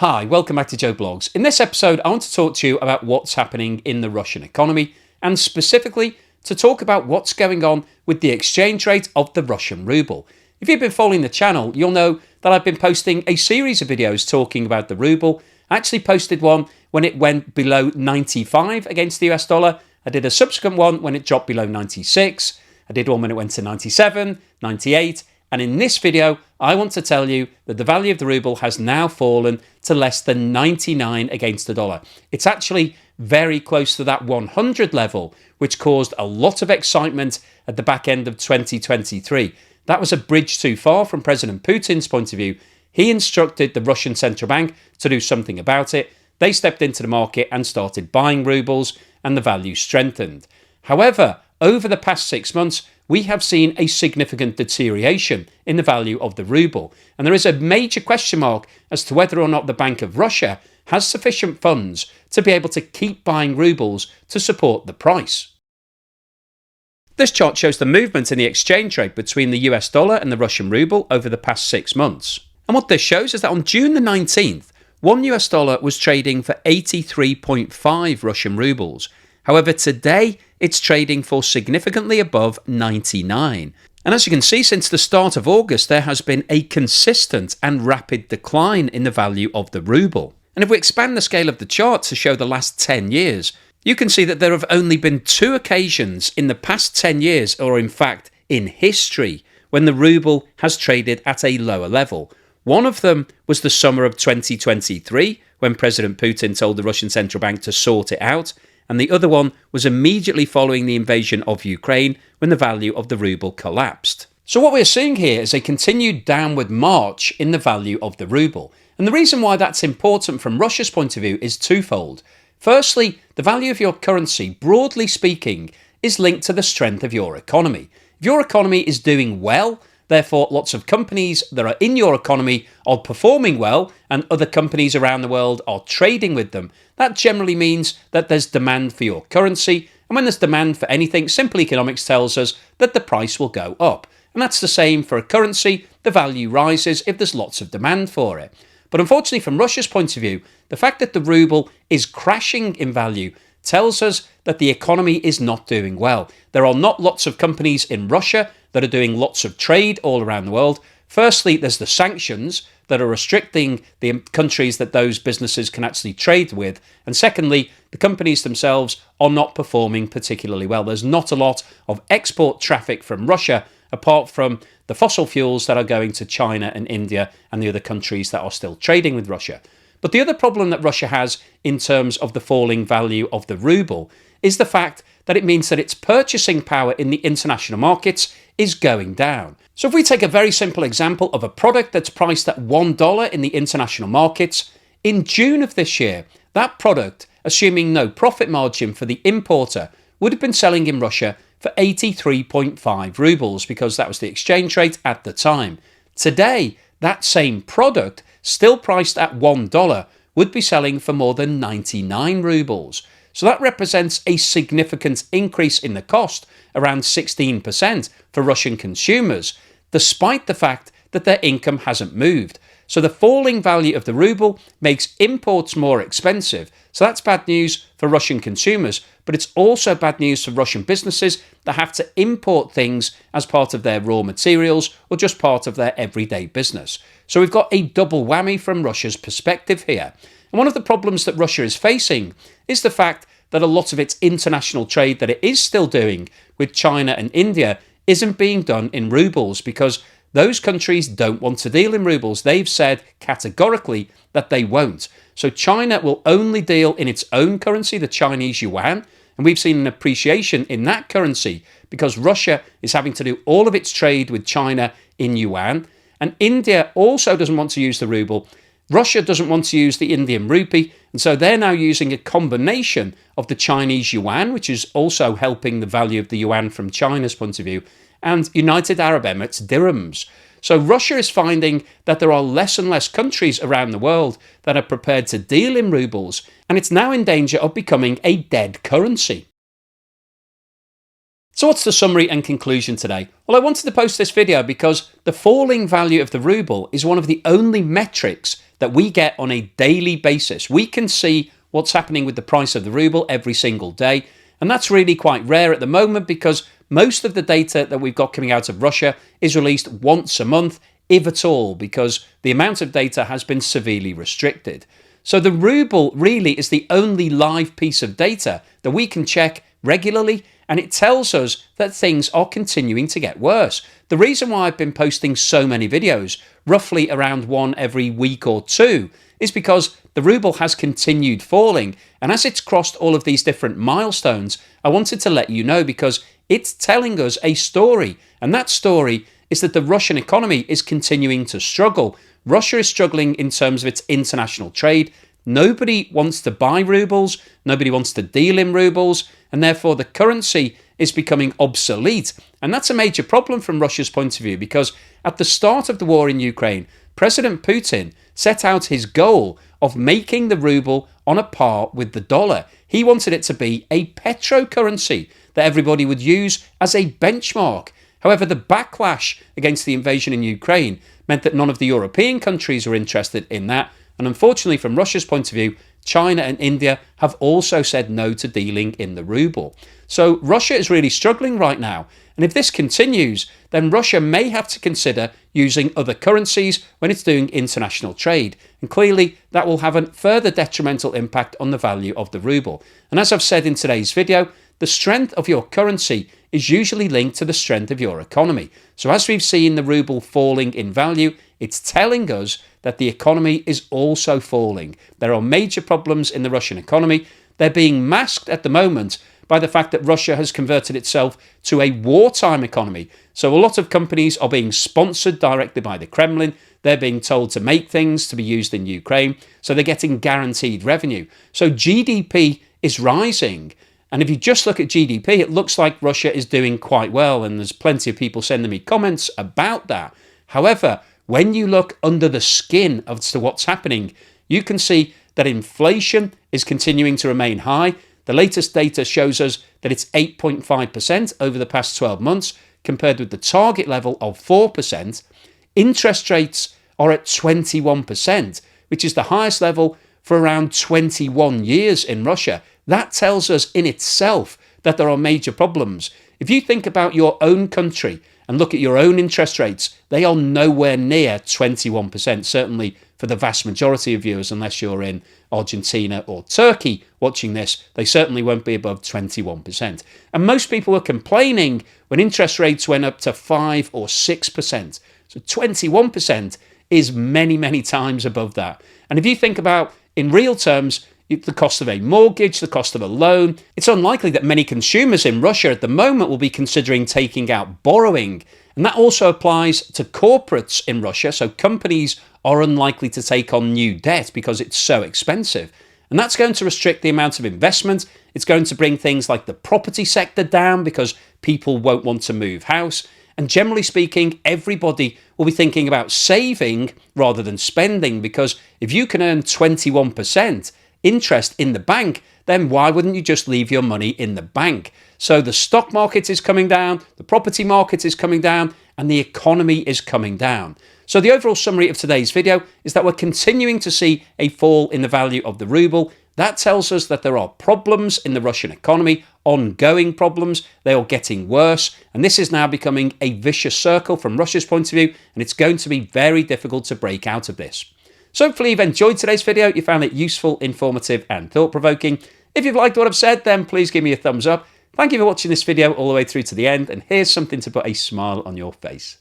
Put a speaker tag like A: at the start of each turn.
A: Hi, welcome back to Joe Blogs. In this episode, I want to talk to you about what's happening in the Russian economy, and specifically to talk about what's going on with the exchange rate of the Russian ruble. If you've been following the channel, you'll know that I've been posting a series of videos talking about the ruble. I actually posted one when it went below 95 against the US dollar. I did a subsequent one when it dropped below 96. I did one when it went to 97, 98. And in this video, I want to tell you that the value of the ruble has now fallen to less than 99 against the dollar. It's actually very close to that 100 level, which caused a lot of excitement at the back end of 2023. That was a bridge too far from President Putin's point of view. He instructed the Russian central bank to do something about it. They stepped into the market and started buying rubles, and the value strengthened. However, over the past 6 months, we have seen a significant deterioration in the value of the ruble, and there is a major question mark as to whether or not the Bank of Russia has sufficient funds to be able to keep buying rubles to support the price. This chart shows the movement in the exchange rate between the US dollar and the Russian ruble over the past 6 months. And what this shows is that on June the 19th, one US dollar was trading for 83.5 Russian rubles. However, today it's trading for significantly above 99. And as you can see, since the start of August, there has been a consistent and rapid decline in the value of the ruble. And if we expand the scale of the chart to show the last 10 years, you can see that there have only been 2 occasions in the past 10 years, or in fact in history, when the ruble has traded at a lower level. One of them was the summer of 2023, when President Putin told the Russian central bank to sort it out. And the other one was immediately following the invasion of Ukraine, when the value of the ruble collapsed. So what we're seeing here is a continued downward march in the value of the ruble. And the reason why that's important from Russia's point of view is twofold. Firstly, the value of your currency, broadly speaking, is linked to the strength of your economy. If your economy is doing well, therefore lots of companies that are in your economy are performing well and other companies around the world are trading with them, that generally means that there's demand for your currency. And when there's demand for anything, simple economics tells us that the price will go up. And that's the same for a currency. The value rises if there's lots of demand for it. But unfortunately, from Russia's point of view, the fact that the ruble is crashing in value tells us that the economy is not doing well. There are not lots of companies in Russia that are doing lots of trade all around the world. Firstly, there's the sanctions that are restricting the countries that those businesses can actually trade with. And secondly, the companies themselves are not performing particularly well. There's not a lot of export traffic from Russia, apart from the fossil fuels that are going to China and India and the other countries that are still trading with Russia. But the other problem that Russia has in terms of the falling value of the ruble is the fact that it means that its purchasing power in the international markets is going down. So if we take a very simple example of a product that's priced at $1 in the international markets, in June of this year, that product, assuming no profit margin for the importer, would have been selling in Russia for 83.5 rubles, because that was the exchange rate at the time. Today, that same product, still priced at $1, would be selling for more than 99 rubles. So that represents a significant increase in the cost, around 16% for Russian consumers, despite the fact that their income hasn't moved. So the falling value of the ruble makes imports more expensive. So that's bad news for Russian consumers, but it's also bad news for Russian businesses that have to import things as part of their raw materials or just part of their everyday business. So we've got a double whammy from Russia's perspective here. And one of the problems that Russia is facing is the fact that a lot of its international trade that it is still doing with China and India isn't being done in rubles, because those countries don't want to deal in rubles. They've said categorically that they won't. So China will only deal in its own currency, the Chinese yuan, and we've seen an appreciation in that currency because Russia is having to do all of its trade with China in yuan, and India also doesn't want to use the ruble. Russia doesn't want to use the Indian rupee, and so they're now using a combination of the Chinese yuan, which is also helping the value of the yuan from China's point of view, and United Arab Emirates dirhams. So Russia is finding that there are less and less countries around the world that are prepared to deal in rubles, and it's now in danger of becoming a dead currency. So what's the summary and conclusion today? Well, I wanted to post this video because the falling value of the ruble is one of the only metrics that we get on a daily basis. We can see what's happening with the price of the ruble every single day. And that's really quite rare at the moment because most of the data that we've got coming out of Russia is released once a month, if at all, because the amount of data has been severely restricted. So the ruble really is the only live piece of data that we can check regularly, and it tells us that things are continuing to get worse. The reason why I've been posting so many videos, roughly around one every week or two, is because the ruble has continued falling, and as it's crossed all of these different milestones, I wanted to let you know because it's telling us a story, and that story is that the Russian economy is continuing to struggle. Russia is struggling in terms of its international trade. Nobody wants to buy rubles, nobody wants to deal in rubles, and therefore the currency is becoming obsolete. And that's a major problem from Russia's point of view because at the start of the war in Ukraine, President Putin set out his goal of making the ruble on a par with the dollar. He wanted it to be a petrocurrency that everybody would use as a benchmark. However, the backlash against the invasion in Ukraine meant that none of the European countries were interested in that. And unfortunately, from Russia's point of view, China and India have also said no to dealing in the ruble. So Russia is really struggling right now. And if this continues, then Russia may have to consider using other currencies when it's doing international trade. And clearly, that will have a further detrimental impact on the value of the ruble. And as I've said in today's video, the strength of your currency is usually linked to the strength of your economy. So as we've seen the ruble falling in value, it's telling us that the economy is also falling. There are major problems in the Russian economy. They're being masked at the moment by the fact that Russia has converted itself to a wartime economy. So a lot of companies are being sponsored directly by the Kremlin. They're being told to make things to be used in Ukraine. So they're getting guaranteed revenue. So GDP is rising. And if you just look at GDP, it looks like Russia is doing quite well. And there's plenty of people sending me comments about that. However, when you look under the skin as to what's happening, you can see that inflation is continuing to remain high. The latest data shows us that it's 8.5% over the past 12 months, compared with the target level of 4%. Interest rates are at 21%, which is the highest level for around 21 years in Russia. That tells us in itself that there are major problems. If you think about your own country and look at your own interest rates, they are nowhere near 21%, certainly for the vast majority of viewers, unless you're in Argentina or Turkey watching this, they certainly won't be above 21%. And most people were complaining when interest rates went up to 5 or 6%. So 21% is many, many times above that. And if you think about, in real terms, the cost of a mortgage, the cost of a loan, it's unlikely that many consumers in Russia at the moment will be considering taking out borrowing. And that also applies to corporates in Russia. So companies are unlikely to take on new debt because it's so expensive. And that's going to restrict the amount of investment. It's going to bring things like the property sector down because people won't want to move house. And generally speaking, everybody will be thinking about saving rather than spending, because if you can earn 21% interest in the bank, then why wouldn't you just leave your money in the bank? So the stock market is coming down, the property market is coming down, and the economy is coming down. So the overall summary of today's video is that we're continuing to see a fall in the value of the ruble. That tells us that there are problems in the Russian economy, ongoing problems. They are getting worse, and this is now becoming a vicious circle from Russia's point of view, and it's going to be very difficult to break out of this. So hopefully you've enjoyed today's video, you found it useful, informative and thought-provoking. If you've liked what I've said, then please give me a thumbs up. Thank you for watching this video all the way through to the end, and here's something to put a smile on your face.